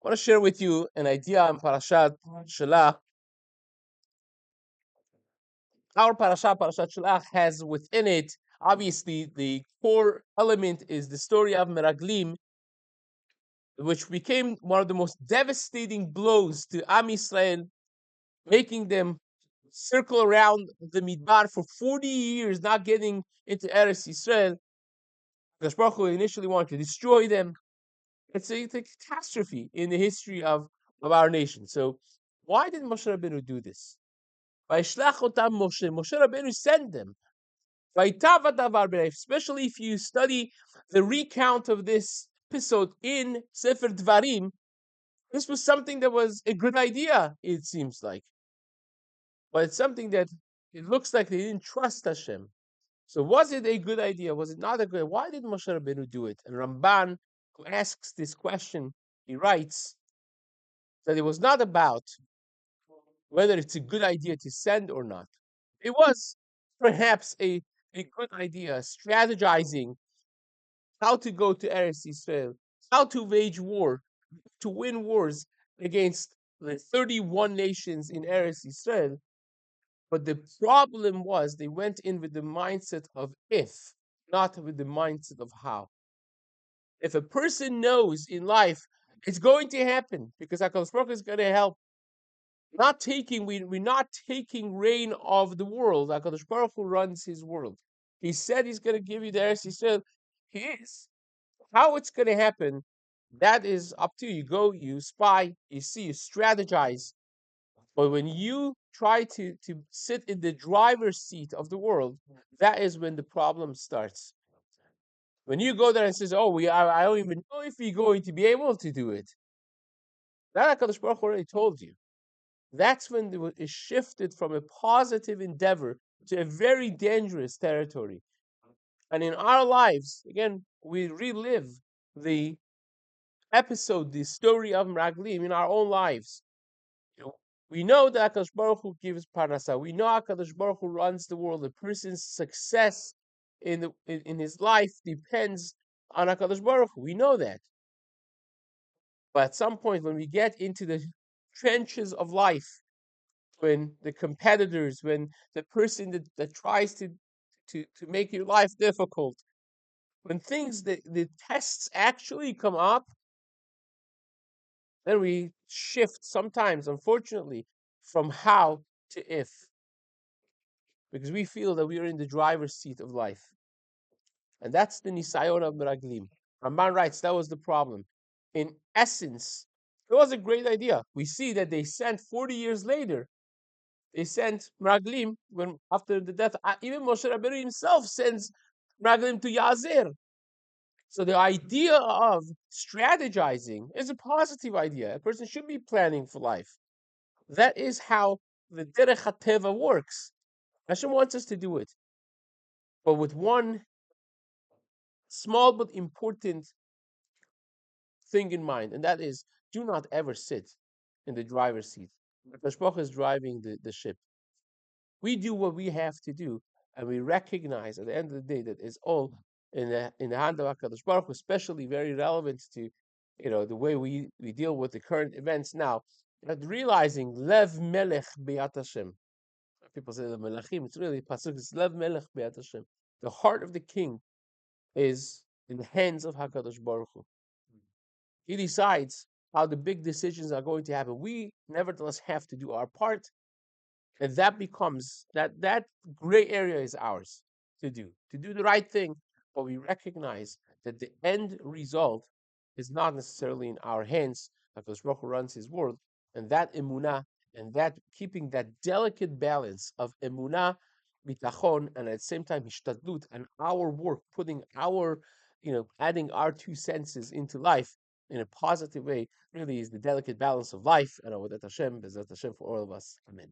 I want to share with you an idea in Parshat Shelach. Our Parshat Shelach, has within it, obviously, the core element is the story of Meraglim, which became one of the most devastating blows to Am Yisrael, making them circle around the Midbar for 40 years, not getting into Eretz Yisrael. Because Baruch Hu initially wanted to destroy them. It's a catastrophe in the history of our nation. So, why did Moshe Rabbeinu do this? Vaishlach otam Moshe Rabbeinu sent them. Vaitav adavar b'nei. Especially if you study the recount of this episode in Sefer Dvarim, this was something that was a good idea, it seems like. But it's something that it looks like they didn't trust Hashem. So was it a good idea? Was it not a good? Why did Moshe Rabbeinu do it? And Ramban, who asks this question, he writes that it was not about whether it's a good idea to send or not. It was perhaps a good idea, strategizing how to go to Eretz Israel, how to wage war, to win wars against the 31 nations in Eretz Israel. But the problem was they went in with the mindset of if, not with the mindset of how. If a person knows in life it's going to happen because HaKadosh Baruch Hu is going to help, we're not taking reign of the world. HaKadosh Baruch Hu runs his world. He said he's going to give you the Eretz Yisrael. He is. How it's going to happen, that is up to you. You go, you spy, you see, you strategize. But when you try to sit in the driver's seat of the world, that is when the problem starts. When you go there and says, "Oh, I don't even know if we're going to be able to do it," that HaKadosh Baruch Hu already told you. That's when it shifted from a positive endeavor to a very dangerous territory. And in our lives, again, we relive the episode, the story of Meraglim in our own lives. We know that HaKadosh Baruch Hu gives parnasa. We know HaKadosh Baruch Hu runs the world. A person's success in his life depends on HaKadosh Baruch Hu. We know that. But at some point, when we get into the trenches of life, when the competitors, when the person that tries to make your life difficult, when the tests actually come up, then we shift sometimes, unfortunately, from how to if, because we feel that we are in the driver's seat of life. And that's the nisayon of Meraglim. Ramban writes that was the problem. In essence, it was a great idea. We see that they sent 40 years later, they sent Meraglim when after the death. Even Moshe Rabbeinu himself sends Meraglim to Yazer. So the idea of strategizing is a positive idea. A person should be planning for life. That is how the Derech HaTeva works. Hashem wants us to do it. But with one small but important thing in mind, and that is do not ever sit in the driver's seat. Hakadosh Baruch Hu is driving the ship. We do what we have to do, and we recognize at the end of the day that it's all in the hand of Hakadosh Baruch Hu, especially very relevant to the way we deal with the current events now. But realizing Lev Melech Be'at Hashem. People say the Melachim, it's really pasuk. It's Lev Melech Be'at Hashem. The heart of the king is in the hands of Hakadosh Baruch Hu. He decides how the big decisions are going to happen. We nevertheless have to do our part, and that becomes that gray area is ours to do the right thing. But we recognize that the end result is not necessarily in our hands, because Baruch Hu runs His world, and that emunah and that keeping that delicate balance of emunah, bitachon, and at the same time hishtadlut, and our work, putting our adding our two senses into life in a positive way, really is the delicate balance of life. And with that Hashem, Bezat Hashem for all of us. Amen.